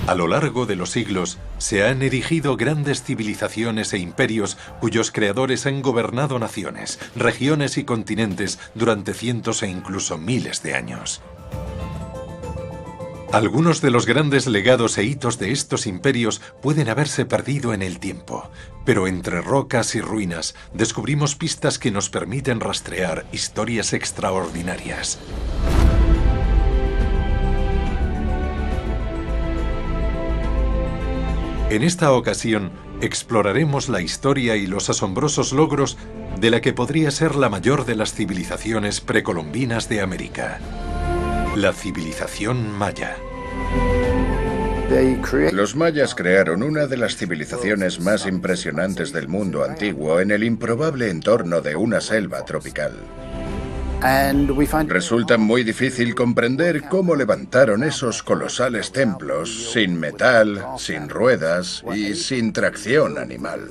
A lo largo de los siglos, se han erigido grandes civilizaciones e imperios cuyos creadores han gobernado naciones, regiones y continentes durante cientos e incluso miles de años. Algunos de los grandes legados e hitos de estos imperios pueden haberse perdido en el tiempo, pero entre rocas y ruinas descubrimos pistas que nos permiten rastrear historias extraordinarias. En esta ocasión, exploraremos la historia y los asombrosos logros de la que podría ser la mayor de las civilizaciones precolombinas de América, la civilización maya. Los mayas crearon una de las civilizaciones más impresionantes del mundo antiguo en el improbable entorno de una selva tropical. Resulta muy difícil comprender cómo levantaron esos colosales templos sin metal, sin ruedas y sin tracción animal.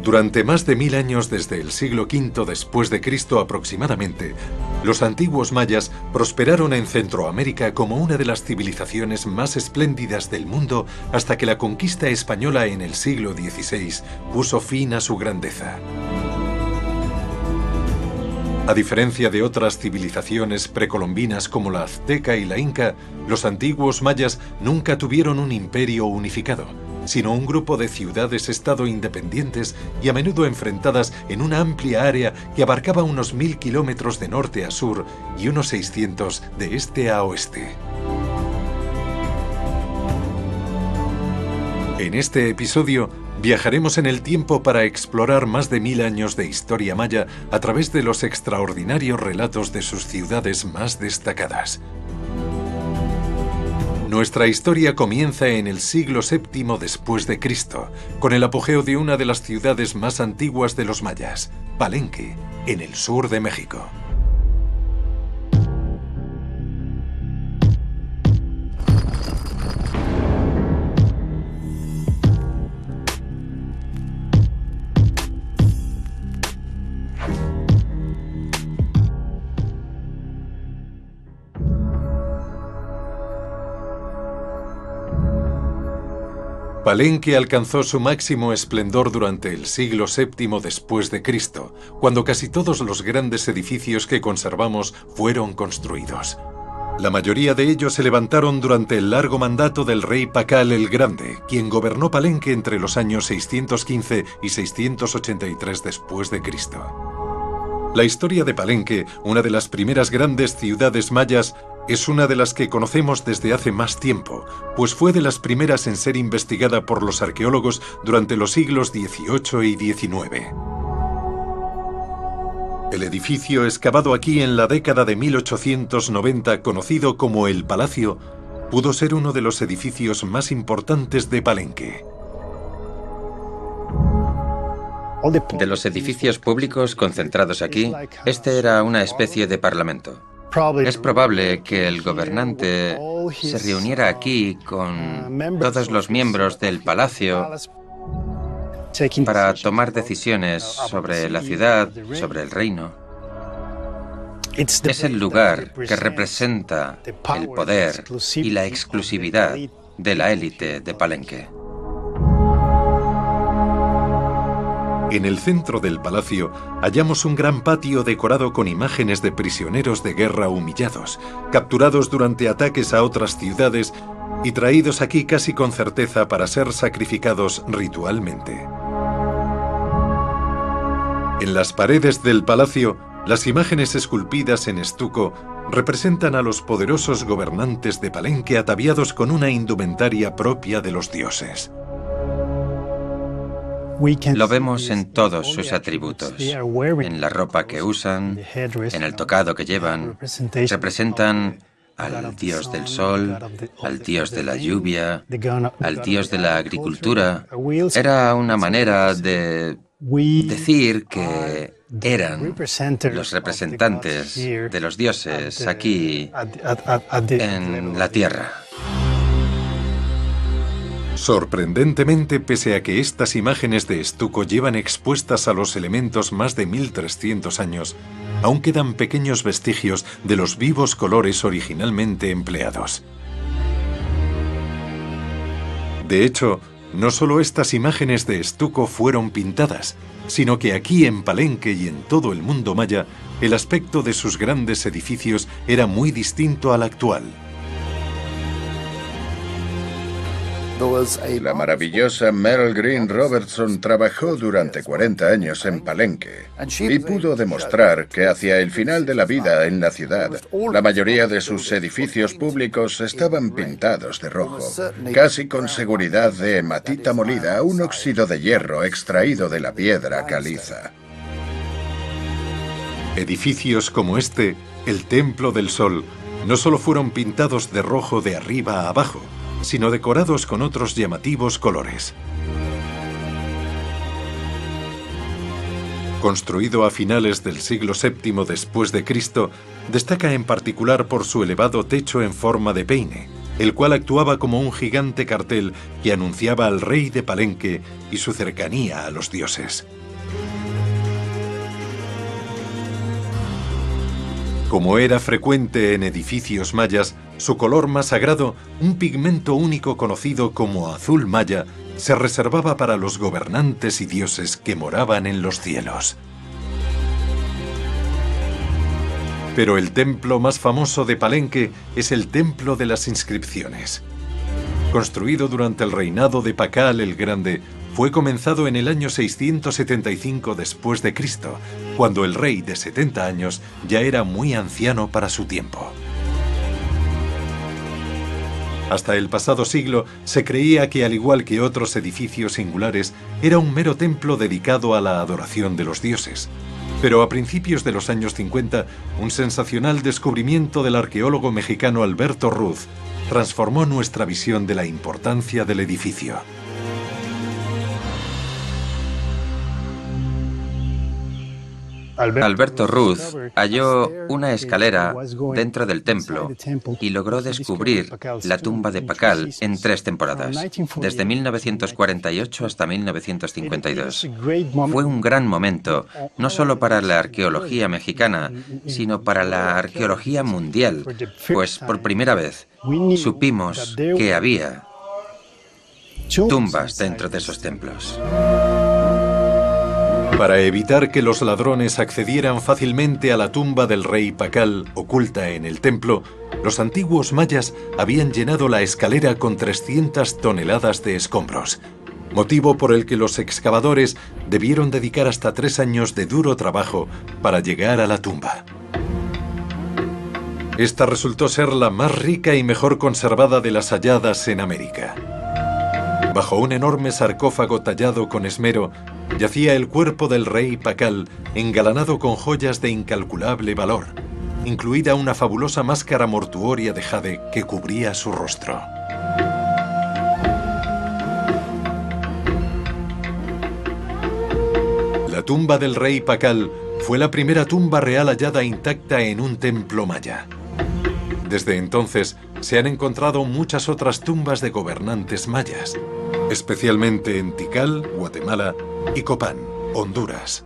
Durante más de 1000 años desde el siglo V después de Cristo aproximadamente, los antiguos mayas prosperaron en Centroamérica como una de las civilizaciones más espléndidas del mundo hasta que la conquista española en el siglo XVI puso fin a su grandeza. A diferencia de otras civilizaciones precolombinas como la azteca y la inca, los antiguos mayas nunca tuvieron un imperio unificado, sino un grupo de ciudades-estado independientes y a menudo enfrentadas en una amplia área que abarcaba unos 1000 kilómetros de norte a sur y unos 600 de este a oeste. En este episodio viajaremos en el tiempo para explorar más de 1000 años de historia maya a través de los extraordinarios relatos de sus ciudades más destacadas. Nuestra historia comienza en el siglo VII después de Cristo, con el apogeo de una de las ciudades más antiguas de los mayas, Palenque, en el sur de México. Palenque alcanzó su máximo esplendor durante el siglo VII después de Cristo, cuando casi todos los grandes edificios que conservamos fueron construidos. La mayoría de ellos se levantaron durante el largo mandato del rey Pacal el Grande, quien gobernó Palenque entre los años 615 y 683 después de Cristo. La historia de Palenque, una de las primeras grandes ciudades mayas, es una de las que conocemos desde hace más tiempo, pues fue de las primeras en ser investigada por los arqueólogos durante los siglos XVIII y XIX. El edificio excavado aquí en la década de 1890, conocido como el Palacio, pudo ser uno de los edificios más importantes de Palenque. De los edificios públicos concentrados aquí, este era una especie de parlamento. Es probable que el gobernante se reuniera aquí con todos los miembros del palacio para tomar decisiones sobre la ciudad, sobre el reino. Es el lugar que representa el poder y la exclusividad de la élite de Palenque. En el centro del palacio hallamos un gran patio decorado con imágenes de prisioneros de guerra humillados, capturados durante ataques a otras ciudades y traídos aquí casi con certeza para ser sacrificados ritualmente. En las paredes del palacio, las imágenes esculpidas en estuco representan a los poderosos gobernantes de Palenque ataviados con una indumentaria propia de los dioses. Lo vemos en todos sus atributos, en la ropa que usan, en el tocado que llevan. Representan al dios del sol, al dios de la lluvia, al dios de la agricultura. Era una manera de decir que eran los representantes de los dioses aquí en la tierra. Sorprendentemente, pese a que estas imágenes de estuco llevan expuestas a los elementos más de 1300 años, aún quedan pequeños vestigios de los vivos colores originalmente empleados. De hecho, no solo estas imágenes de estuco fueron pintadas, sino que aquí en Palenque y en todo el mundo maya, el aspecto de sus grandes edificios era muy distinto al actual. La maravillosa Merle Green Robertson trabajó durante 40 años en Palenque y pudo demostrar que hacia el final de la vida en la ciudad, la mayoría de sus edificios públicos estaban pintados de rojo, casi con seguridad de hematita molida, un óxido de hierro extraído de la piedra caliza. Edificios como este, el Templo del Sol, no solo fueron pintados de rojo de arriba a abajo, sino decorados con otros llamativos colores. Construido a finales del siglo VII después de Cristo, destaca en particular por su elevado techo en forma de peine, el cual actuaba como un gigante cartel que anunciaba al rey de Palenque y su cercanía a los dioses. Como era frecuente en edificios mayas, su color más sagrado, un pigmento único conocido como azul maya, se reservaba para los gobernantes y dioses que moraban en los cielos. Pero el templo más famoso de Palenque es el Templo de las Inscripciones. Construido durante el reinado de Pakal el Grande, fue comenzado en el año 675 después de Cristo, cuando el rey de 70 años ya era muy anciano para su tiempo. Hasta el pasado siglo se creía que, al igual que otros edificios singulares, era un mero templo dedicado a la adoración de los dioses. Pero a principios de los años 50, un sensacional descubrimiento del arqueólogo mexicano Alberto Ruz transformó nuestra visión de la importancia del edificio. Alberto Ruz halló una escalera dentro del templo y logró descubrir la tumba de Pakal en 3 temporadas, desde 1948 hasta 1952. Fue un gran momento, no solo para la arqueología mexicana, sino para la arqueología mundial, pues por primera vez supimos que había tumbas dentro de esos templos. Para evitar que los ladrones accedieran fácilmente a la tumba del rey Pakal, oculta en el templo, los antiguos mayas habían llenado la escalera con 300 toneladas de escombros, motivo por el que los excavadores debieron dedicar hasta 3 años de duro trabajo para llegar a la tumba. Esta resultó ser la más rica y mejor conservada de las halladas en América. Bajo un enorme sarcófago tallado con esmero, yacía el cuerpo del rey Pakal, engalanado con joyas de incalculable valor, incluida una fabulosa máscara mortuoria de jade que cubría su rostro. La tumba del rey Pakal fue la primera tumba real hallada intacta en un templo maya. Desde entonces, se han encontrado muchas otras tumbas de gobernantes mayas, especialmente en Tikal, Guatemala, y Copán, Honduras.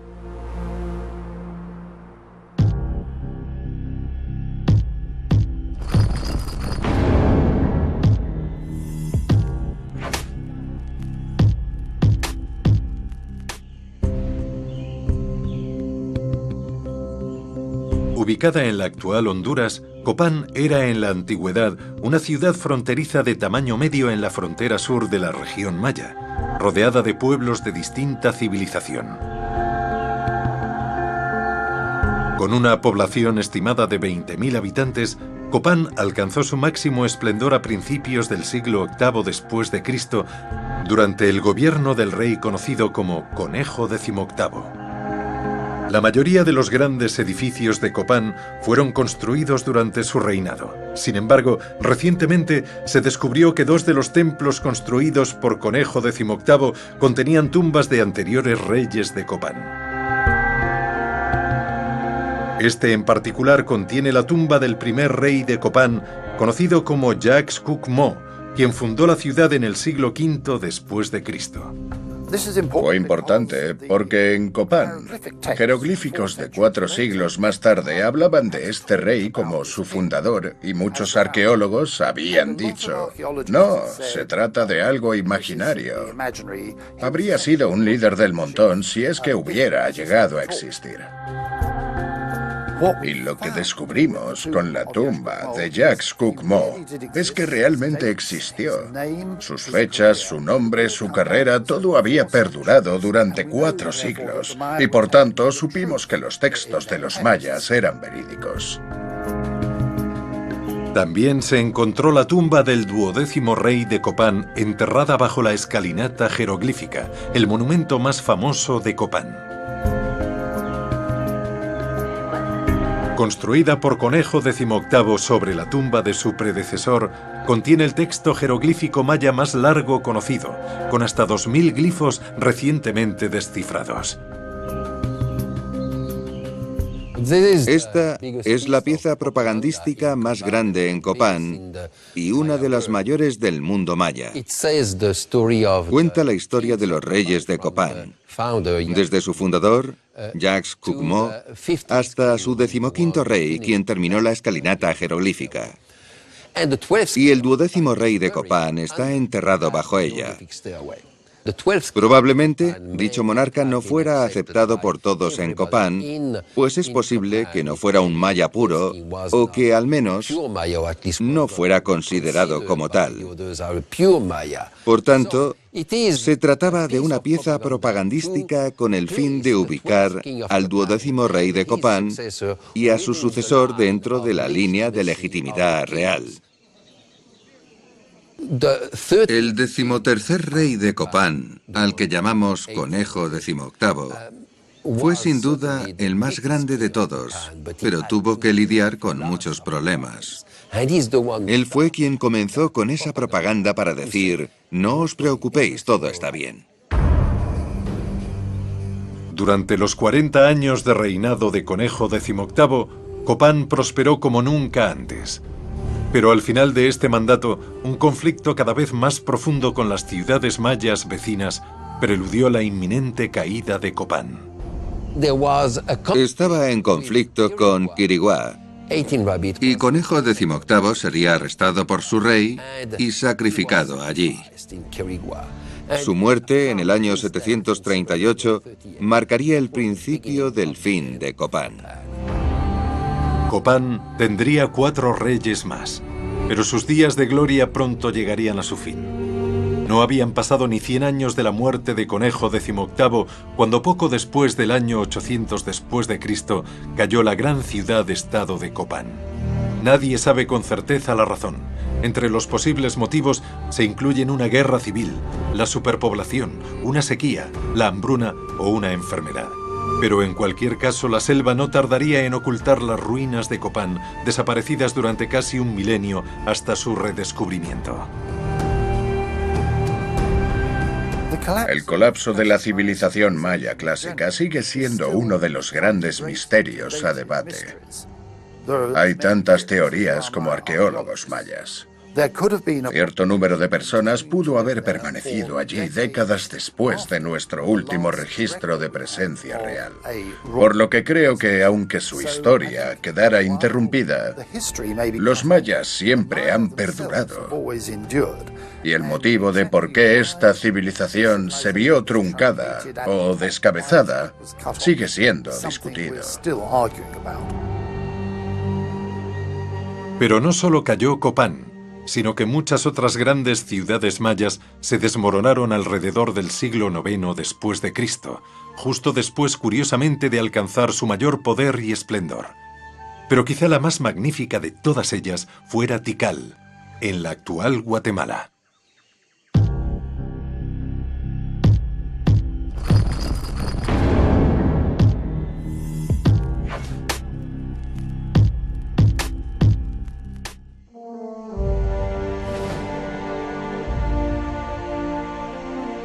Ubicada en la actual Honduras, Copán era en la antigüedad una ciudad fronteriza de tamaño medio en la frontera sur de la región maya, rodeada de pueblos de distinta civilización. Con una población estimada de 20.000 habitantes, Copán alcanzó su máximo esplendor a principios del siglo VIII después de Cristo, durante el gobierno del rey conocido como Conejo XVIII. La mayoría de los grandes edificios de Copán fueron construidos durante su reinado. Sin embargo, recientemente se descubrió que 2 de los templos construidos por Conejo XVIII contenían tumbas de anteriores reyes de Copán. Este en particular contiene la tumba del primer rey de Copán, conocido como Jacques Cuc Mo, quien fundó la ciudad en el siglo V después de Cristo. Fue importante porque en Copán, jeroglíficos de 4 siglos más tarde hablaban de este rey como su fundador y muchos arqueólogos habían dicho, no, se trata de algo imaginario. Habría sido un líder del montón si es que hubiera llegado a existir. Y lo que descubrimos con la tumba de Jacques Cuquemot es que realmente existió. Sus fechas, su nombre, su carrera, todo había perdurado durante 4 siglos. Y por tanto supimos que los textos de los mayas eran verídicos. También se encontró la tumba del 12º rey de Copán enterrada bajo la escalinata jeroglífica, el monumento más famoso de Copán. Construida por Conejo XVIII sobre la tumba de su predecesor, contiene el texto jeroglífico maya más largo conocido, con hasta 2000 glifos recientemente descifrados. Esta es la pieza propagandística más grande en Copán y una de las mayores del mundo maya. Cuenta la historia de los reyes de Copán, desde su fundador, Jacques Cuquemot, hasta su 15º rey, quien terminó la escalinata jeroglífica. Y el 12º rey de Copán está enterrado bajo ella. Probablemente dicho monarca no fuera aceptado por todos en Copán, pues es posible que no fuera un maya puro o que al menos no fuera considerado como tal. Por tanto, se trataba de una pieza propagandística con el fin de ubicar al 12º rey de Copán y a su sucesor dentro de la línea de legitimidad real. El 13º rey de Copán, al que llamamos Conejo XVIII, fue sin duda el más grande de todos, pero tuvo que lidiar con muchos problemas. Él fue quien comenzó con esa propaganda para decir, no os preocupéis, todo está bien. Durante los 40 años de reinado de Conejo XVIII, Copán prosperó como nunca antes. Pero al final de este mandato, un conflicto cada vez más profundo con las ciudades mayas vecinas preludió la inminente caída de Copán. Estaba en conflicto con Quiriguá, y Conejo XVIII sería arrestado por su rey y sacrificado allí. Su muerte en el año 738 marcaría el principio del fin de Copán. Copán tendría 4 reyes más, pero sus días de gloria pronto llegarían a su fin. No habían pasado ni 100 años de la muerte de Conejo XVIII cuando poco después del año 800 después de Cristo cayó la gran ciudad-estado de Copán. Nadie sabe con certeza la razón. Entre los posibles motivos se incluyen una guerra civil, la superpoblación, una sequía, la hambruna o una enfermedad. Pero en cualquier caso, la selva no tardaría en ocultar las ruinas de Copán, desaparecidas durante casi un milenio hasta su redescubrimiento. El colapso de la civilización maya clásica sigue siendo uno de los grandes misterios a debate. Hay tantas teorías como arqueólogos mayas. Cierto número de personas pudo haber permanecido allí décadas después de nuestro último registro de presencia real. Por lo que creo que, aunque su historia quedara interrumpida, los mayas siempre han perdurado. Y el motivo de por qué esta civilización se vio truncada o descabezada sigue siendo discutido. Pero no solo cayó Copán, sino que muchas otras grandes ciudades mayas se desmoronaron alrededor del siglo IX después de Cristo, justo después, curiosamente, de alcanzar su mayor poder y esplendor. Pero quizá la más magnífica de todas ellas fuera Tikal, en la actual Guatemala.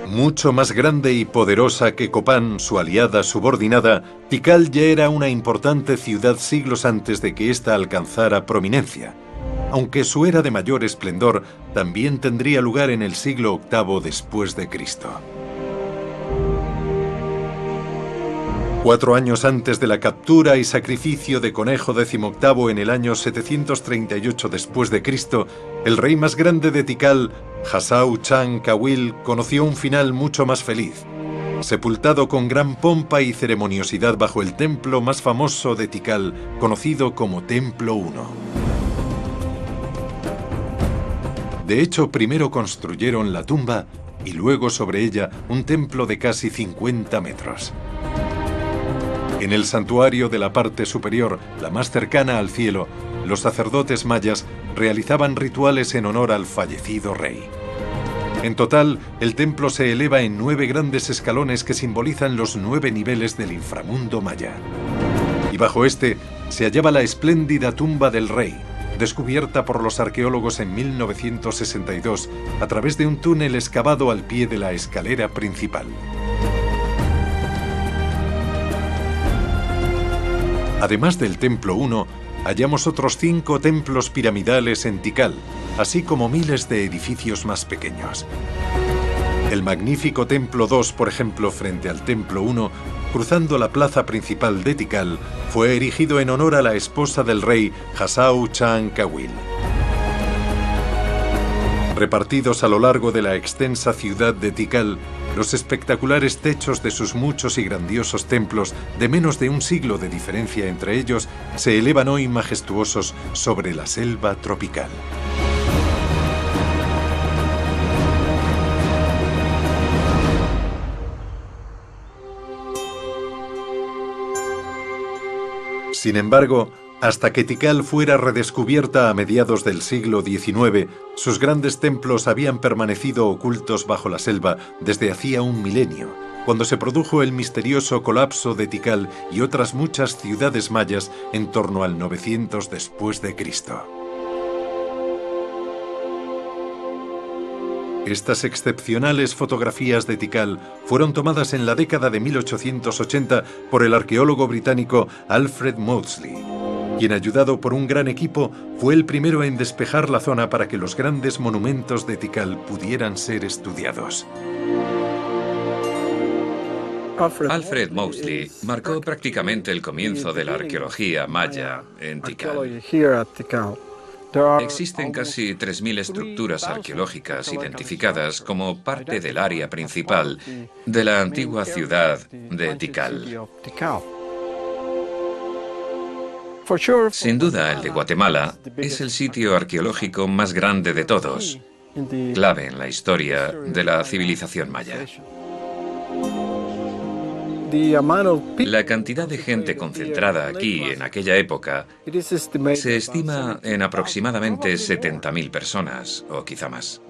Mucho más grande y poderosa que Copán, su aliada subordinada, Tikal ya era una importante ciudad siglos antes de que ésta alcanzara prominencia. aunque su era de mayor esplendor también tendría lugar en el siglo VIII después de Cristo. 4 años antes de la captura y sacrificio de Conejo XVIII en el año 738 después de Cristo, el rey más grande de Tikal, Hasau Chan Kawil, conoció un final mucho más feliz, sepultado con gran pompa y ceremoniosidad bajo el templo más famoso de Tikal, conocido como Templo 1. De hecho, primero construyeron la tumba y luego sobre ella un templo de casi 50 metros. En el santuario de la parte superior, la más cercana al cielo, los sacerdotes mayas realizaban rituales en honor al fallecido rey. En total, el templo se eleva en 9 grandes escalones que simbolizan los 9 niveles del inframundo maya. Y bajo este se hallaba la espléndida tumba del rey, descubierta por los arqueólogos en 1962 a través de un túnel excavado al pie de la escalera principal. Además del Templo 1, hallamos otros 5 templos piramidales en Tikal, así como miles de edificios más pequeños. El magnífico Templo 2, por ejemplo, frente al Templo 1, cruzando la plaza principal de Tikal, fue erigido en honor a la esposa del rey, Hasau Chan Kawil. Repartidos a lo largo de la extensa ciudad de Tikal, los espectaculares techos de sus muchos y grandiosos templos, de menos de un siglo de diferencia entre ellos, se elevan hoy majestuosos sobre la selva tropical. Sin embargo, hasta que Tikal fuera redescubierta a mediados del siglo XIX, sus grandes templos habían permanecido ocultos bajo la selva desde hacía un milenio, cuando se produjo el misterioso colapso de Tikal y otras muchas ciudades mayas en torno al 900 después de Cristo. Estas excepcionales fotografías de Tikal fueron tomadas en la década de 1880 por el arqueólogo británico Alfred Maudsley, quien, ayudado por un gran equipo, fue el primero en despejar la zona para que los grandes monumentos de Tikal pudieran ser estudiados. Alfred Maudsley marcó prácticamente el comienzo de la arqueología maya en Tikal. Existen casi 3.000 estructuras arqueológicas identificadas como parte del área principal de la antigua ciudad de Tikal. Sin duda, el de Guatemala es el sitio arqueológico más grande de todos, clave en la historia de la civilización maya. La cantidad de gente concentrada aquí en aquella época se estima en aproximadamente 70.000 personas, o quizá más.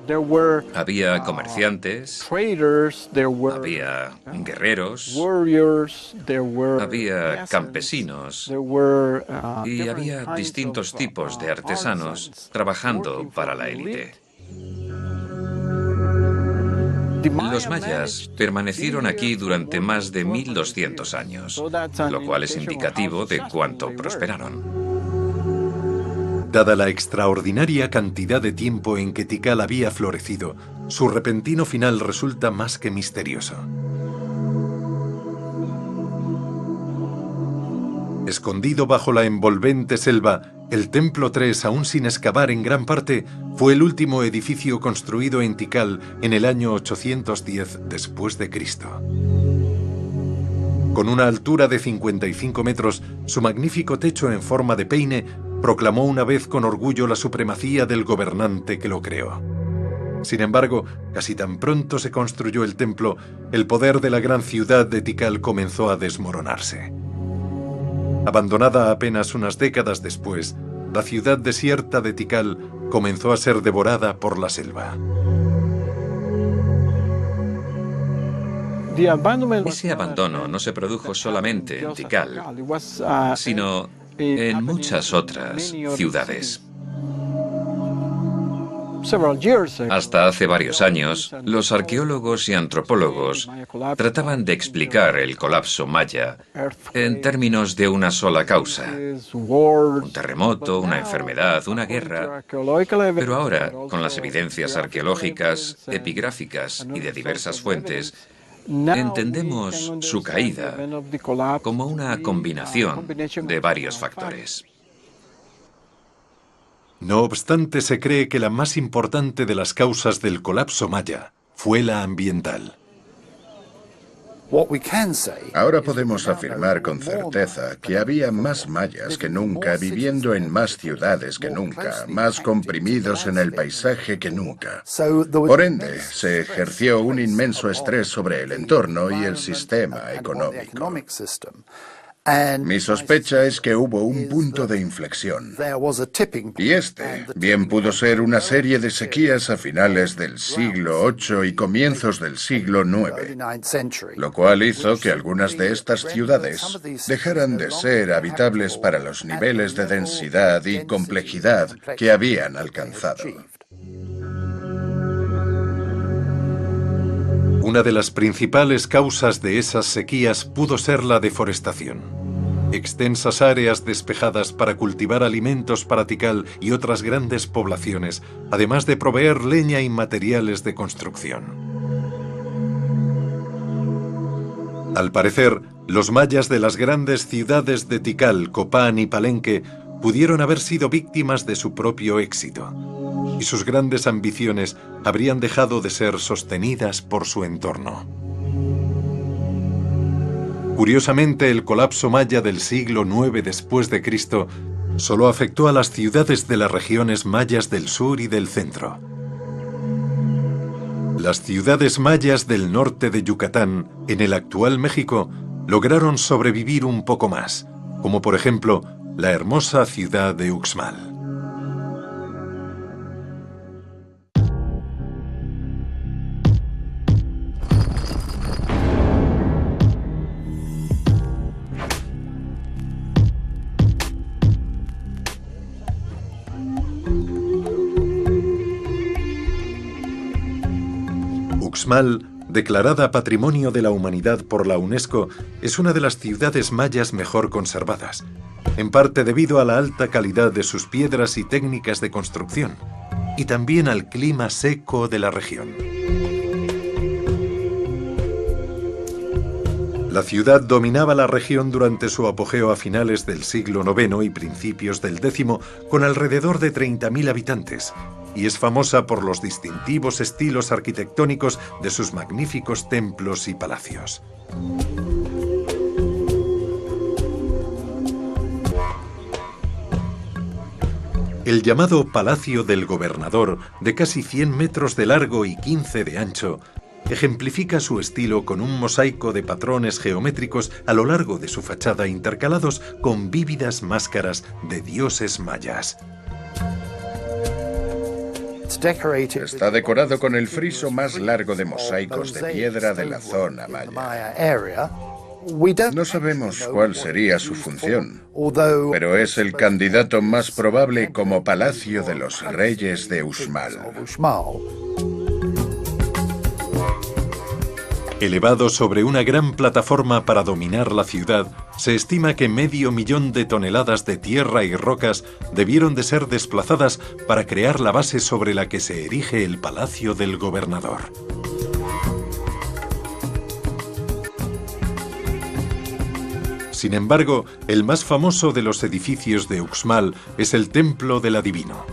Había comerciantes, había guerreros, había campesinos y había distintos tipos de artesanos trabajando para la élite. Los mayas permanecieron aquí durante más de 1.200 años, lo cual es indicativo de cuánto prosperaron. Dada la extraordinaria cantidad de tiempo en que Tikal había florecido, su repentino final resulta más que misterioso. Escondido bajo la envolvente selva, el Templo 3, aún sin excavar en gran parte, fue el último edificio construido en Tikal en el año 810 después de Cristo. Con una altura de 55 metros, su magnífico techo en forma de peine proclamó una vez con orgullo la supremacía del gobernante que lo creó. Sin embargo, casi tan pronto se construyó el templo, el poder de la gran ciudad de Tikal comenzó a desmoronarse. Abandonada apenas unas décadas después, la ciudad desierta de Tikal comenzó a ser devorada por la selva. Ese abandono no se produjo solamente en Tikal, sino en muchas otras ciudades. Hasta hace varios años, los arqueólogos y antropólogos trataban de explicar el colapso maya en términos de una sola causa: un terremoto, una enfermedad, una guerra. Pero ahora, con las evidencias arqueológicas, epigráficas y de diversas fuentes, entendemos su caída como una combinación de varios factores. No obstante, se cree que la más importante de las causas del colapso maya fue la ambiental. Ahora podemos afirmar con certeza que había más mayas que nunca, viviendo en más ciudades que nunca, más comprimidos en el paisaje que nunca. Por ende, se ejerció un inmenso estrés sobre el entorno y el sistema económico. Mi sospecha es que hubo un punto de inflexión. Y bien pudo ser una serie de sequías a finales del siglo VIII y comienzos del siglo IX, lo cual hizo que algunas de estas ciudades dejaran de ser habitables para los niveles de densidad y complejidad que habían alcanzado. Una de las principales causas de esas sequías pudo ser la deforestación. Extensas áreas despejadas para cultivar alimentos para Tikal y otras grandes poblaciones, además de proveer leña y materiales de construcción. Al parecer, los mayas de las grandes ciudades de Tikal, Copán y Palenque pudieron haber sido víctimas de su propio éxito, y sus grandes ambiciones habrían dejado de ser sostenidas por su entorno. Curiosamente, el colapso maya del siglo IX después de Cristo solo afectó a las ciudades de las regiones mayas del sur y del centro. Las ciudades mayas del norte de Yucatán, en el actual México, lograron sobrevivir un poco más, como por ejemplo la hermosa ciudad de Uxmal. Uxmal, declarada Patrimonio de la Humanidad por la UNESCO, es una de las ciudades mayas mejor conservadas, en parte debido a la alta calidad de sus piedras y técnicas de construcción, y también al clima seco de la región. La ciudad dominaba la región durante su apogeo a finales del siglo IX y principios del X, con alrededor de 30.000 habitantes, y es famosa por los distintivos estilos arquitectónicos de sus magníficos templos y palacios. El llamado Palacio del Gobernador, de casi 100 metros de largo y 15 de ancho, ejemplifica su estilo con un mosaico de patrones geométricos a lo largo de su fachada, intercalados con vívidas máscaras de dioses mayas. Está decorado con el friso más largo de mosaicos de piedra de la zona maya. No sabemos cuál sería su función, pero es el candidato más probable como Palacio de los Reyes de Uxmal. Elevado sobre una gran plataforma para dominar la ciudad, se estima que 500.000 de toneladas de tierra y rocas debieron de ser desplazadas para crear la base sobre la que se erige el Palacio del Gobernador. Sin embargo, el más famoso de los edificios de Uxmal es el Templo del Adivino.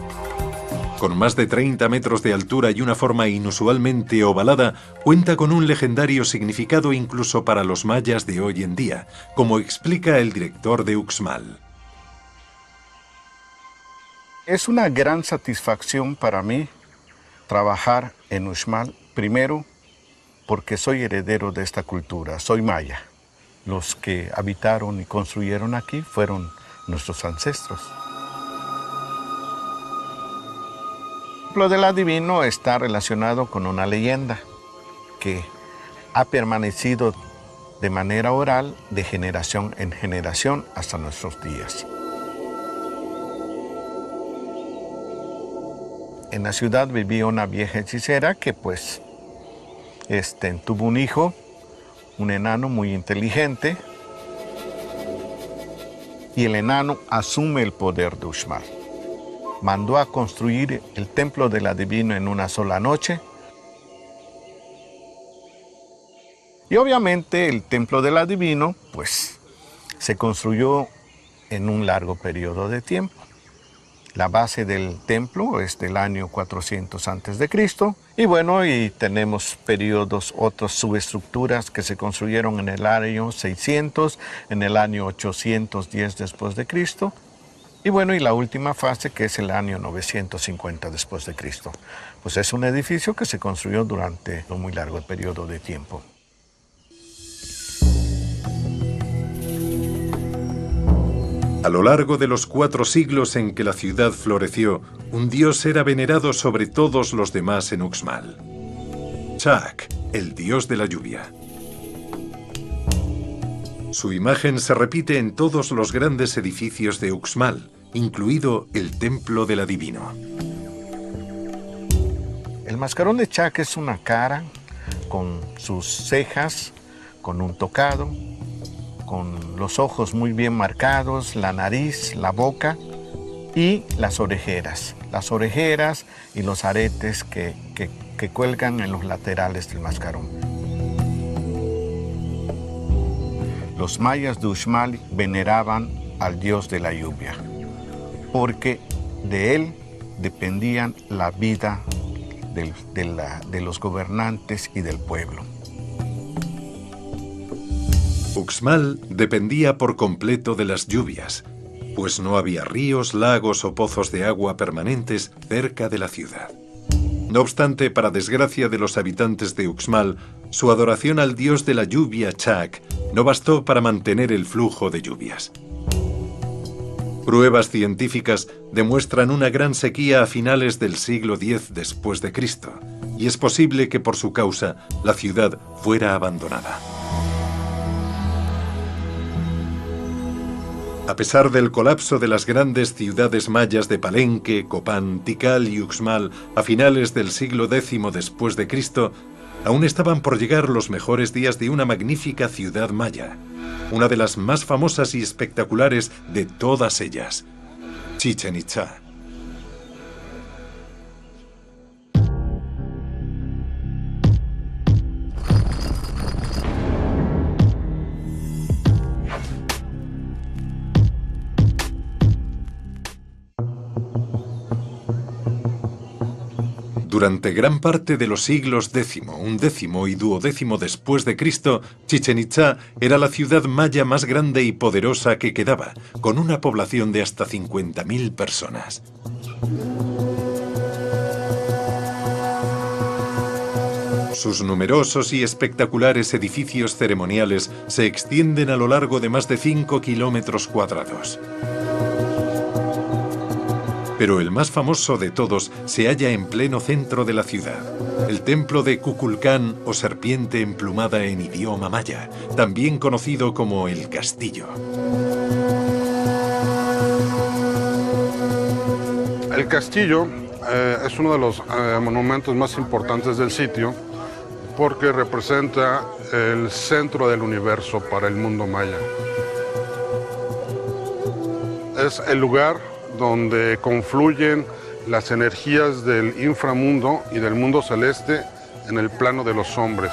Con más de 30 metros de altura y una forma inusualmente ovalada, cuenta con un legendario significado incluso para los mayas de hoy en día, como explica el director de Uxmal. Es una gran satisfacción para mí trabajar en Uxmal, primero porque soy heredero de esta cultura, soy maya. Los que habitaron y construyeron aquí fueron nuestros ancestros. El Templo del Adivino está relacionado con una leyenda que ha permanecido de manera oral de generación en generación hasta nuestros días. en la ciudad vivía una vieja hechicera que pues tuvo un hijo, un enano muy inteligente, y el enano asume el poder de Uxmal. Mandó a construir el templo del adivino en una sola noche. Y obviamente el templo del adivino pues se construyó en un largo periodo de tiempo. La base del templo es del año 400 a.C. Y bueno, y tenemos periodos, otras subestructuras que se construyeron en el año 600, en el año 810 después de Cristo. Y bueno, y la última fase que es el año 950 después de Cristo. Pues es un edificio que se construyó durante un muy largo periodo de tiempo. A lo largo de los 4 siglos en que la ciudad floreció, un dios era venerado sobre todos los demás en Uxmal. Chak, el dios de la lluvia. Su imagen se repite en todos los grandes edificios de Uxmal, incluido el templo del adivino. El mascarón de Chak es una cara con sus cejas, con un tocado, con los ojos muy bien marcados, la nariz, la boca y las orejeras. Las orejeras y los aretes que cuelgan en los laterales del mascarón. Los mayas de Uxmal veneraban al dios de la lluvia, porque de él dependían la vida de los gobernantes y del pueblo. Uxmal dependía por completo de las lluvias, pues no había ríos, lagos o pozos de agua permanentes cerca de la ciudad. No obstante, para desgracia de los habitantes de Uxmal, su adoración al dios de la lluvia Chak no bastó para mantener el flujo de lluvias. Pruebas científicas demuestran una gran sequía a finales del siglo X después de Cristo, y es posible que por su causa la ciudad fuera abandonada. A pesar del colapso de las grandes ciudades mayas de Palenque, Copán, Tikal y Uxmal a finales del siglo X después de Cristo, aún estaban por llegar los mejores días de una magnífica ciudad maya, una de las más famosas y espectaculares de todas ellas, Chichén Itzá. Durante gran parte de los siglos X, XI y XII después de Cristo, Chichén Itzá era la ciudad maya más grande y poderosa que quedaba, con una población de hasta 50.000 personas. Sus numerosos y espectaculares edificios ceremoniales se extienden a lo largo de más de 5 kilómetros cuadrados. Pero el más famoso de todos se halla en pleno centro de la ciudad, el templo de Kukulcán o serpiente emplumada en idioma maya, también conocido como el castillo. El castillo es uno de los monumentos más importantes del sitio porque representa el centro del universo para el mundo maya. Es el lugar donde confluyen las energías del inframundo y del mundo celeste en el plano de los hombres.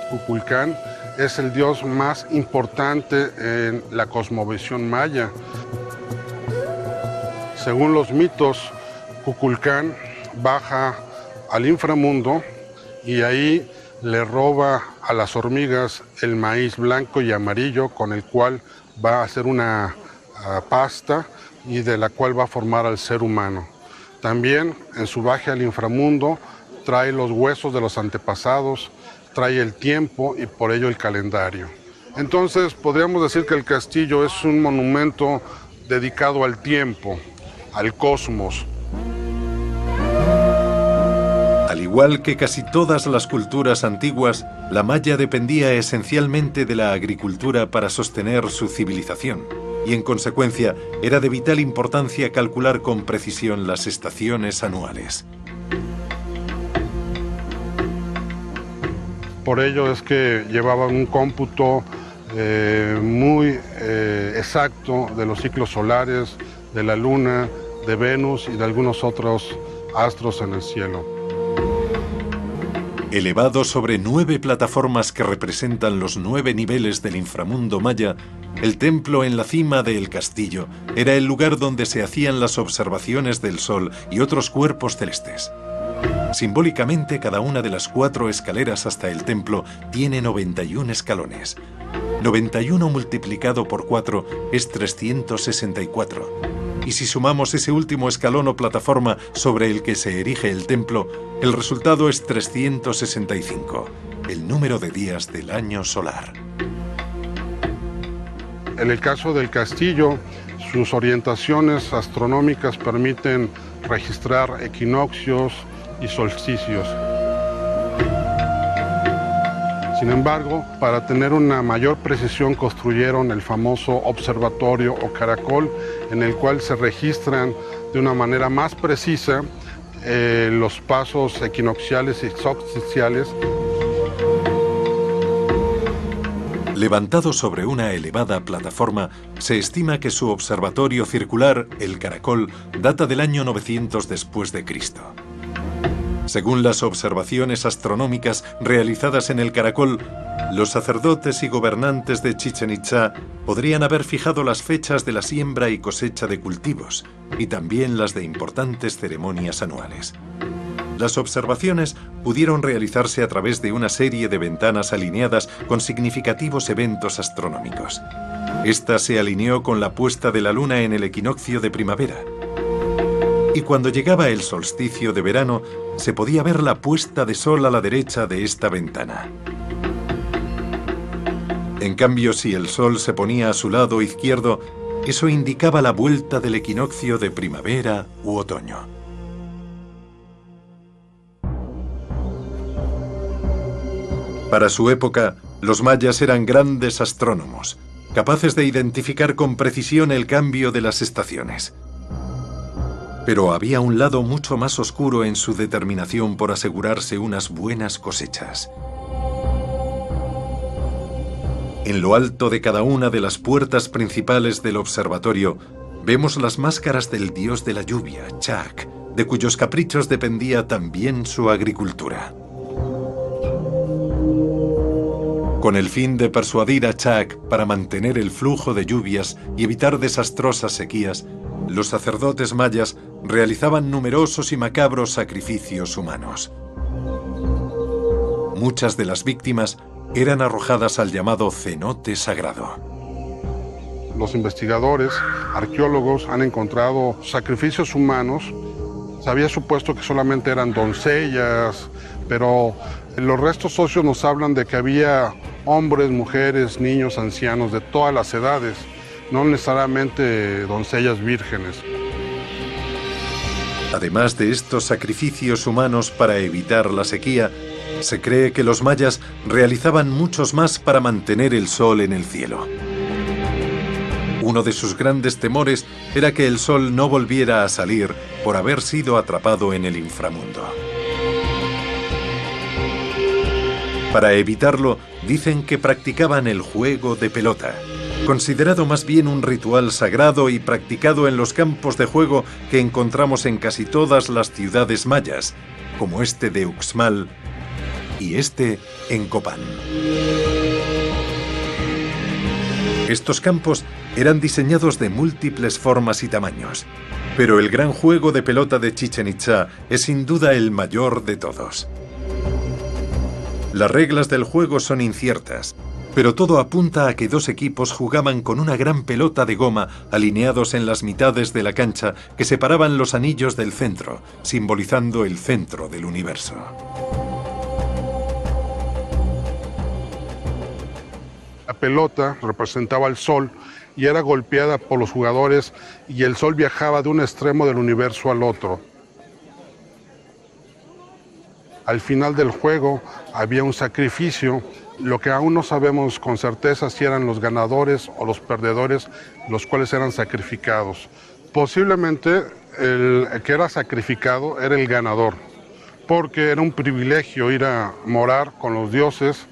Kukulcán es el dios más importante en la cosmovisión maya. Según los mitos, Kukulcán baja al inframundo y ahí le roba a las hormigas el maíz blanco y amarillo con el cual va a hacer una pasta y de la cual va a formar al ser humano. También en su viaje al inframundo trae los huesos de los antepasados, trae el tiempo y por ello el calendario. Entonces podríamos decir que el castillo es un monumento dedicado al tiempo, al cosmos. Al igual que casi todas las culturas antiguas, la maya dependía esencialmente de la agricultura para sostener su civilización. y en consecuencia era de vital importancia calcular con precisión las estaciones anuales. Por ello es que llevaban un cómputo muy exacto de los ciclos solares, de la Luna, de Venus y de algunos otros astros en el cielo. Elevado sobre 9 plataformas que representan los 9 niveles del inframundo maya, el templo en la cima del castillo era el lugar donde se hacían las observaciones del Sol y otros cuerpos celestes. Simbólicamente, cada una de las 4 escaleras hasta el templo tiene 91 escalones. 91 multiplicado por 4 es 364. Y si sumamos ese último escalón o plataforma sobre el que se erige el templo, el resultado es 365, el número de días del año solar. En el caso del castillo, sus orientaciones astronómicas permiten registrar equinoccios y solsticios. Sin embargo, para tener una mayor precisión construyeron el famoso observatorio o caracol, en el cual se registran de una manera más precisa los pasos equinocciales y solsticiales. Levantado sobre una elevada plataforma, se estima que su observatorio circular, el caracol, data del año 900 después de Cristo. Según las observaciones astronómicas realizadas en el caracol, los sacerdotes y gobernantes de Chichén Itzá podrían haber fijado las fechas de la siembra y cosecha de cultivos, y también las de importantes ceremonias anuales. Las observaciones pudieron realizarse a través de una serie de ventanas alineadas con significativos eventos astronómicos. Esta se alineó con la puesta de la luna en el equinoccio de primavera. Y cuando llegaba el solsticio de verano, se podía ver la puesta de sol a la derecha de esta ventana. En cambio, si el sol se ponía a su lado izquierdo, eso indicaba la vuelta del equinoccio de primavera u otoño. Para su época, los mayas eran grandes astrónomos, capaces de identificar con precisión el cambio de las estaciones. Pero había un lado mucho más oscuro en su determinación por asegurarse unas buenas cosechas. En lo alto de cada una de las puertas principales del observatorio, vemos las máscaras del dios de la lluvia, Chak, de cuyos caprichos dependía también su agricultura. Con el fin de persuadir a Chak para mantener el flujo de lluvias y evitar desastrosas sequías, los sacerdotes mayas realizaban numerosos y macabros sacrificios humanos. Muchas de las víctimas eran arrojadas al llamado cenote sagrado. Los investigadores, arqueólogos, han encontrado sacrificios humanos. Se había supuesto que solamente eran doncellas, pero los restos óseos nos hablan de que había hombres, mujeres, niños, ancianos de todas las edades, no necesariamente doncellas vírgenes. Además de estos sacrificios humanos para evitar la sequía, se cree que los mayas realizaban muchos más para mantener el sol en el cielo. Uno de sus grandes temores era que el sol no volviera a salir por haber sido atrapado en el inframundo. Para evitarlo, dicen que practicaban el juego de pelota, considerado más bien un ritual sagrado y practicado en los campos de juego que encontramos en casi todas las ciudades mayas, como este de Uxmal y este en Copán. Estos campos eran diseñados de múltiples formas y tamaños, pero el gran juego de pelota de Chichén Itzá es sin duda el mayor de todos. Las reglas del juego son inciertas, pero todo apunta a que dos equipos jugaban con una gran pelota de goma alineados en las mitades de la cancha que separaban los anillos del centro, simbolizando el centro del universo. La pelota representaba el sol y era golpeada por los jugadores y el sol viajaba de un extremo del universo al otro. Al final del juego había un sacrificio. Lo que aún no sabemos con certeza si eran los ganadores o los perdedores los cuales eran sacrificados. Posiblemente el que era sacrificado era el ganador, porque era un privilegio ir a morar con los dioses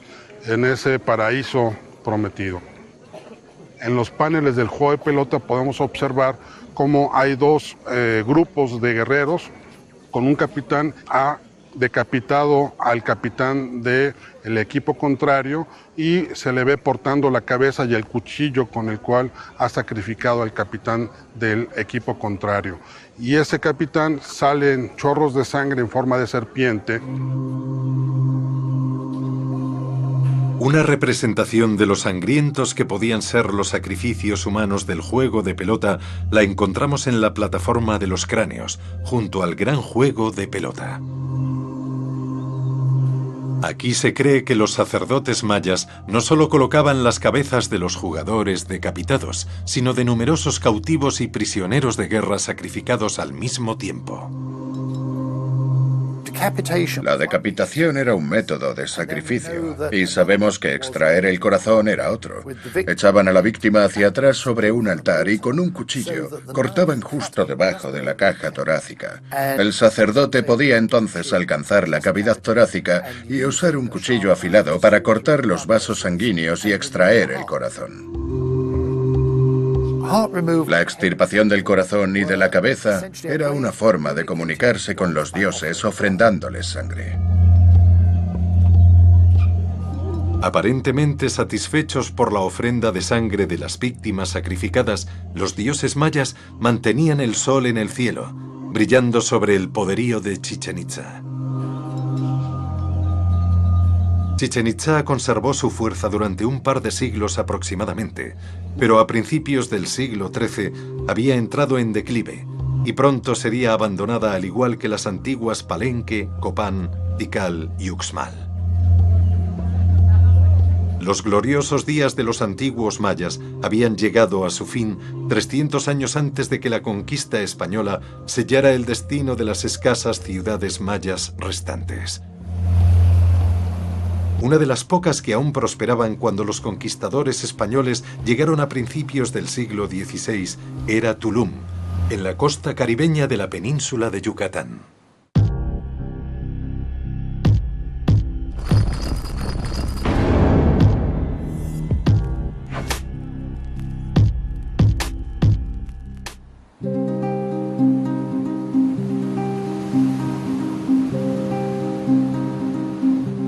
en ese paraíso prometido. En los paneles del juego de pelota podemos observar cómo hay dos grupos de guerreros, con un capitán ha decapitado al capitán del equipo contrario y se le ve portando la cabeza y el cuchillo con el cual ha sacrificado al capitán del equipo contrario. Y ese capitán sale en chorros de sangre en forma de serpiente. Una representación de lo sangrientos que podían ser los sacrificios humanos del juego de pelota la encontramos en la plataforma de los cráneos, junto al gran juego de pelota. Aquí se cree que los sacerdotes mayas no solo colocaban las cabezas de los jugadores decapitados, sino de numerosos cautivos y prisioneros de guerra sacrificados al mismo tiempo. La decapitación era un método de sacrificio, y sabemos que extraer el corazón era otro. Echaban a la víctima hacia atrás sobre un altar y con un cuchillo cortaban justo debajo de la caja torácica. El sacerdote podía entonces alcanzar la cavidad torácica y usar un cuchillo afilado para cortar los vasos sanguíneos y extraer el corazón. La extirpación del corazón y de la cabeza era una forma de comunicarse con los dioses ofrendándoles sangre. Aparentemente satisfechos por la ofrenda de sangre de las víctimas sacrificadas, los dioses mayas mantenían el sol en el cielo, brillando sobre el poderío de Chichén Itzá. Chichén Itzá conservó su fuerza durante un par de siglos aproximadamente, pero a principios del siglo XIII había entrado en declive y pronto sería abandonada al igual que las antiguas Palenque, Copán, Tikal y Uxmal. Los gloriosos días de los antiguos mayas habían llegado a su fin 300 años antes de que la conquista española sellara el destino de las escasas ciudades mayas restantes. Una de las pocas que aún prosperaban cuando los conquistadores españoles llegaron a principios del siglo XVI era Tulum, en la costa caribeña de la península de Yucatán.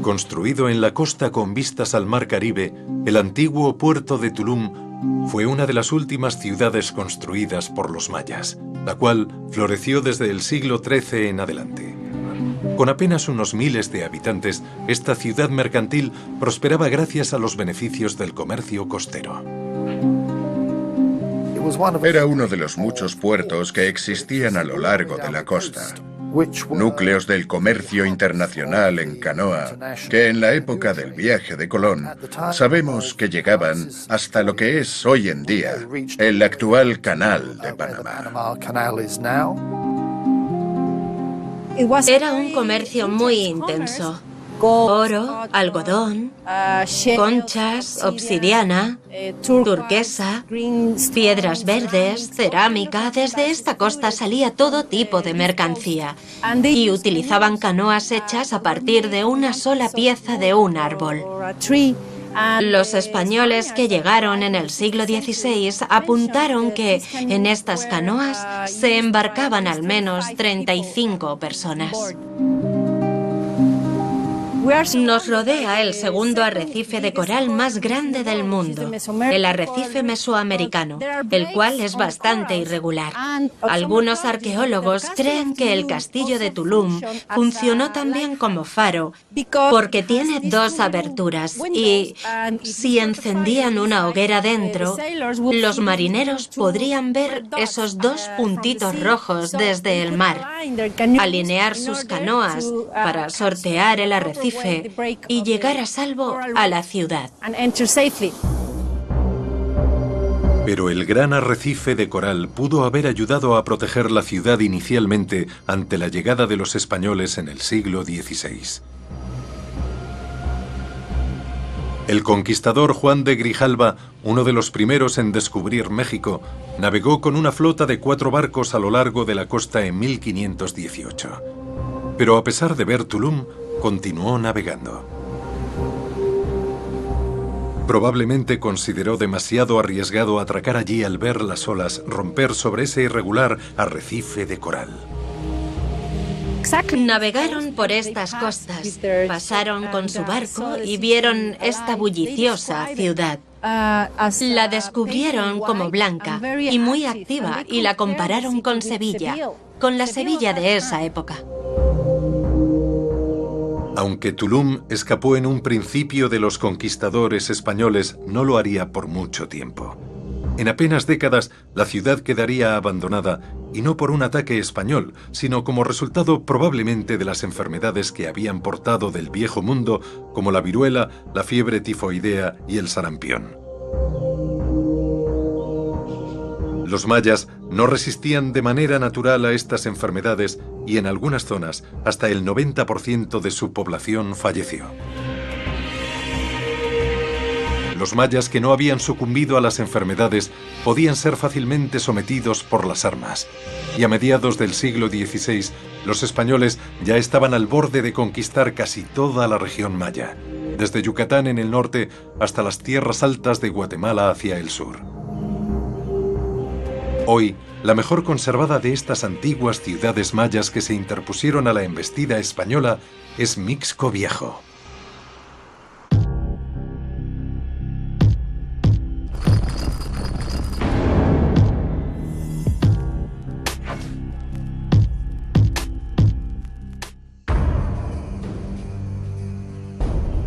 Construido en la costa con vistas al mar Caribe, el antiguo puerto de Tulum fue una de las últimas ciudades construidas por los mayas, la cual floreció desde el siglo XIII en adelante. Con apenas unos miles de habitantes, esta ciudad mercantil prosperaba gracias a los beneficios del comercio costero. Era uno de los muchos puertos que existían a lo largo de la costa. Núcleos del comercio internacional en canoa, que en la época del viaje de Colón sabemos que llegaban hasta lo que es hoy en día el actual Canal de Panamá. Era un comercio muy intenso. Oro, algodón, conchas, obsidiana, turquesa, piedras verdes, cerámica. Desde esta costa salía todo tipo de mercancía y utilizaban canoas hechas a partir de una sola pieza de un árbol. Los españoles que llegaron en el siglo XVI apuntaron que en estas canoas se embarcaban al menos 35 personas. Nos rodea el segundo arrecife de coral más grande del mundo, el arrecife mesoamericano, el cual es bastante irregular. Algunos arqueólogos creen que el castillo de Tulum funcionó también como faro porque tiene dos aberturas y si encendían una hoguera dentro, los marineros podrían ver esos dos puntitos rojos desde el mar, alinear sus canoas para sortear el arrecife y llegar a salvo a la ciudad. Pero el gran arrecife de coral pudo haber ayudado a proteger la ciudad inicialmente ante la llegada de los españoles en el siglo XVI. El conquistador Juan de Grijalva, uno de los primeros en descubrir México, navegó con una flota de 4 barcos a lo largo de la costa en 1518. Pero a pesar de ver Tulum, continuó navegando. Probablemente consideró demasiado arriesgado atracar allí al ver las olas romper sobre ese irregular arrecife de coral. Navegaron por estas costas, pasaron con su barco y vieron esta bulliciosa ciudad. La descubrieron como blanca y muy activa y la compararon con Sevilla, con la Sevilla de esa época. Aunque Tulum escapó en un principio de los conquistadores españoles, no lo haría por mucho tiempo. En apenas décadas, la ciudad quedaría abandonada, y no por un ataque español, sino como resultado probablemente de las enfermedades que habían portado del Viejo Mundo, como la viruela, la fiebre tifoidea y el sarampión. Los mayas no resistían de manera natural a estas enfermedades y en algunas zonas hasta el 90% de su población falleció. Los mayas que no habían sucumbido a las enfermedades podían ser fácilmente sometidos por las armas. Y a mediados del siglo XVI, los españoles ya estaban al borde de conquistar casi toda la región maya, desde Yucatán en el norte hasta las tierras altas de Guatemala hacia el sur. Hoy, la mejor conservada de estas antiguas ciudades mayas que se interpusieron a la embestida española es Mixco Viejo.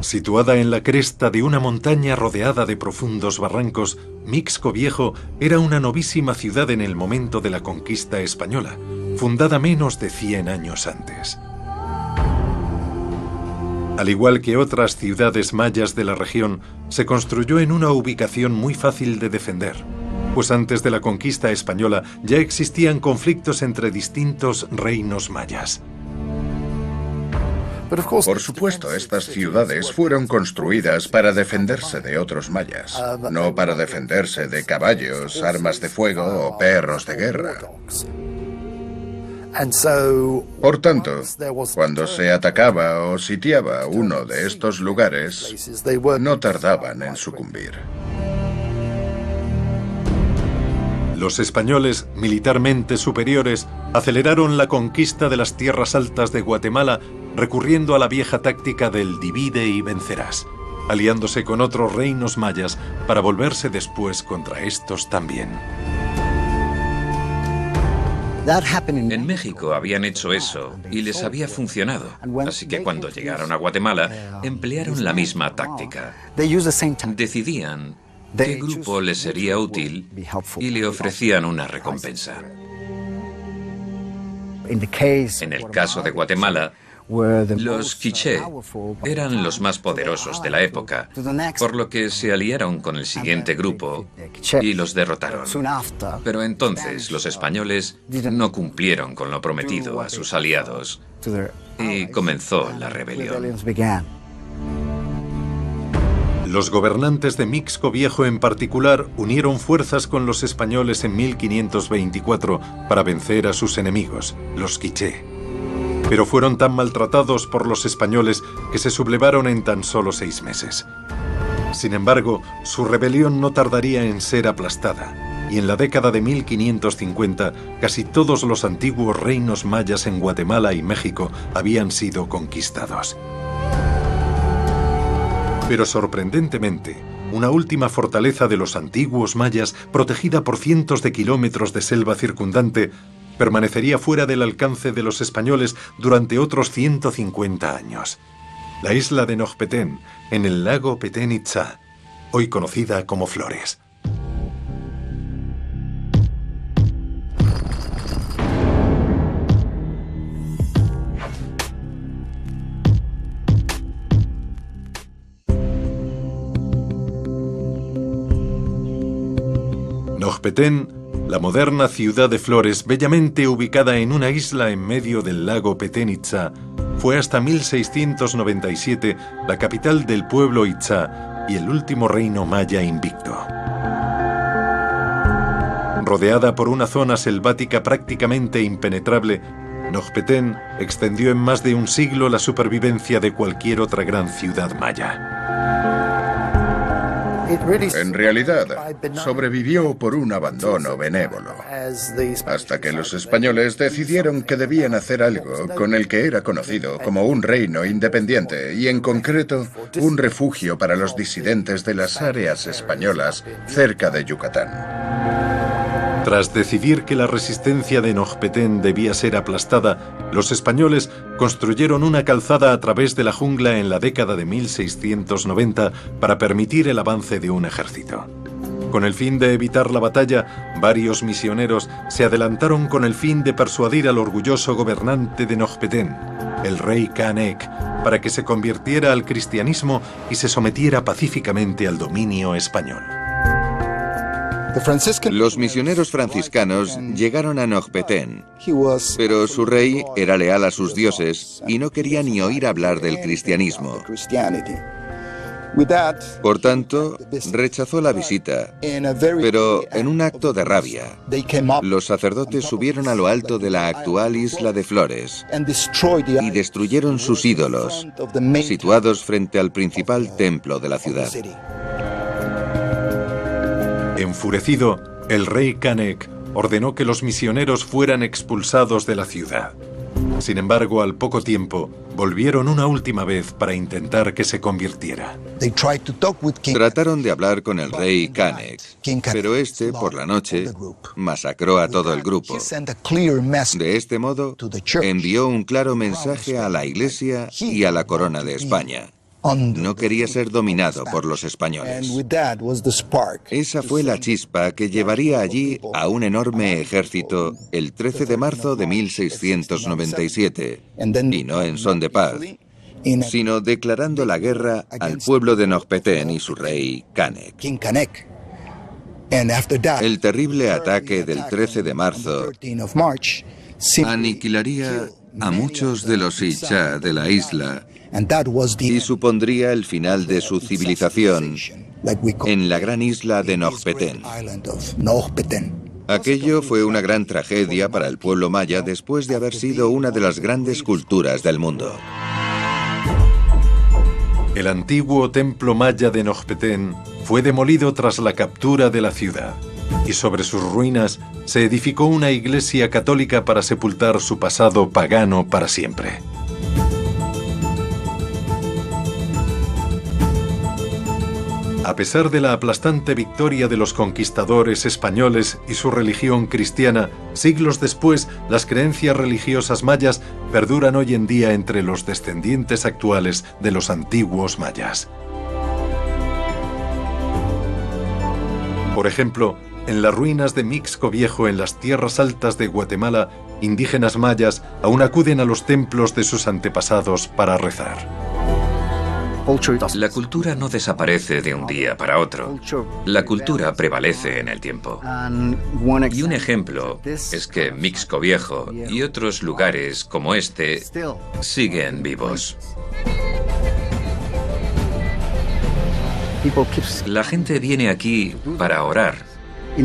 Situada en la cresta de una montaña rodeada de profundos barrancos, Mixco Viejo era una novísima ciudad en el momento de la conquista española, fundada menos de 100 años antes. Al igual que otras ciudades mayas de la región, se construyó en una ubicación muy fácil de defender, pues antes de la conquista española ya existían conflictos entre distintos reinos mayas. Por supuesto, estas ciudades fueron construidas para defenderse de otros mayas, no para defenderse de caballos, armas de fuego o perros de guerra. Por tanto, cuando se atacaba o sitiaba uno de estos lugares, no tardaban en sucumbir. Los españoles, militarmente superiores, aceleraron la conquista de las tierras altas de Guatemala recurriendo a la vieja táctica del divide y vencerás, aliándose con otros reinos mayas para volverse después contra estos también. En México habían hecho eso y les había funcionado, así que cuando llegaron a Guatemala emplearon la misma táctica. Decidían qué grupo les sería útil y le ofrecían una recompensa. En el caso de Guatemala, los quiché eran los más poderosos de la época, por lo que se aliaron con el siguiente grupo y los derrotaron. Pero entonces los españoles no cumplieron con lo prometido a sus aliados y comenzó la rebelión. Los gobernantes de Mixco Viejo en particular unieron fuerzas con los españoles en 1524 para vencer a sus enemigos, los quiché. Pero fueron tan maltratados por los españoles que se sublevaron en tan solo 6 meses. Sin embargo, su rebelión no tardaría en ser aplastada, y en la década de 1550 casi todos los antiguos reinos mayas en Guatemala y México habían sido conquistados. Pero sorprendentemente, una última fortaleza de los antiguos mayas, protegida por cientos de kilómetros de selva circundante, permanecería fuera del alcance de los españoles durante otros 150 años. La isla de Nojpetén, en el lago Petén Itzá, hoy conocida como Flores. Noc Petén, la moderna ciudad de flores bellamente ubicada en una isla en medio del lago Petén Itzá, fue hasta 1697 la capital del pueblo Itzá y el último reino maya invicto. Rodeada por una zona selvática prácticamente impenetrable, Noc Petén extendió en más de un siglo la supervivencia de cualquier otra gran ciudad maya. En realidad, sobrevivió por un abandono benévolo, hasta que los españoles decidieron que debían hacer algo con el que era conocido como un reino independiente y, en concreto, un refugio para los disidentes de las áreas españolas cerca de Yucatán. Tras decidir que la resistencia de Noc Petén debía ser aplastada, los españoles construyeron una calzada a través de la jungla en la década de 1690 para permitir el avance de un ejército. Con el fin de evitar la batalla, varios misioneros se adelantaron con el fin de persuadir al orgulloso gobernante de Noc Petén, el rey Canek, para que se convirtiera al cristianismo y se sometiera pacíficamente al dominio español. Los misioneros franciscanos llegaron a Noc Petén, pero su rey era leal a sus dioses y no quería ni oír hablar del cristianismo. Por tanto, rechazó la visita, pero en un acto de rabia, los sacerdotes subieron a lo alto de la actual isla de Flores y destruyeron sus ídolos, situados frente al principal templo de la ciudad. Enfurecido, el rey Canek ordenó que los misioneros fueran expulsados de la ciudad. Sin embargo, al poco tiempo, volvieron una última vez para intentar que se convirtiera. Trataron de hablar con el rey Canek, pero este, por la noche, masacró a todo el grupo. De este modo, envió un claro mensaje a la Iglesia y a la corona de España. No quería ser dominado por los españoles. Esa fue la chispa que llevaría allí a un enorme ejército el 13 de marzo de 1697, y no en son de paz, sino declarando la guerra al pueblo de Noc Petén y su rey Canek. El terrible ataque del 13 de marzo aniquilaría a muchos de los Ichá de la isla y supondría el final de su civilización en la gran isla de Noc Petén. Aquello fue una gran tragedia para el pueblo maya después de haber sido una de las grandes culturas del mundo. El antiguo templo maya de Noc Petén fue demolido tras la captura de la ciudad, y sobre sus ruinas se edificó una iglesia católica para sepultar su pasado pagano para siempre. A pesar de la aplastante victoria de los conquistadores españoles y su religión cristiana, siglos después, las creencias religiosas mayas perduran hoy en día entre los descendientes actuales de los antiguos mayas. Por ejemplo, en las ruinas de Mixco Viejo en las tierras altas de Guatemala, indígenas mayas aún acuden a los templos de sus antepasados para rezar. La cultura no desaparece de un día para otro. La cultura prevalece en el tiempo. Y un ejemplo es que Mixco Viejo y otros lugares como este siguen vivos. La gente viene aquí para orar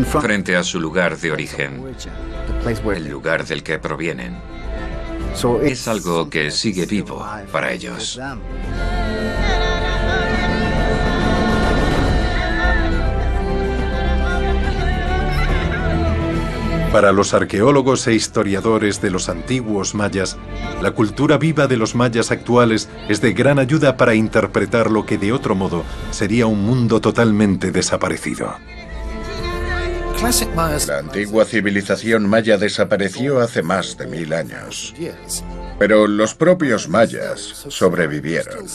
frente a su lugar de origen, el lugar del que provienen. Es algo que sigue vivo para ellos. Para los arqueólogos e historiadores de los antiguos mayas, la cultura viva de los mayas actuales es de gran ayuda para interpretar lo que de otro modo sería un mundo totalmente desaparecido. La antigua civilización maya desapareció hace más de 1000 años. Pero los propios mayas sobrevivieron.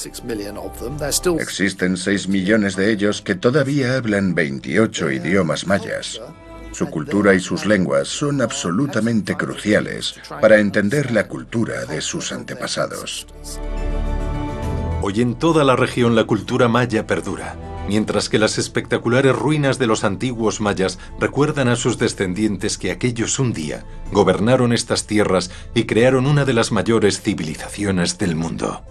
Existen 6 millones de ellos que todavía hablan 28 idiomas mayas. Su cultura y sus lenguas son absolutamente cruciales para entender la cultura de sus antepasados. Hoy en toda la región la cultura maya perdura. mientras que las espectaculares ruinas de los antiguos mayas recuerdan a sus descendientes que aquellos un día gobernaron estas tierras y crearon una de las mayores civilizaciones del mundo.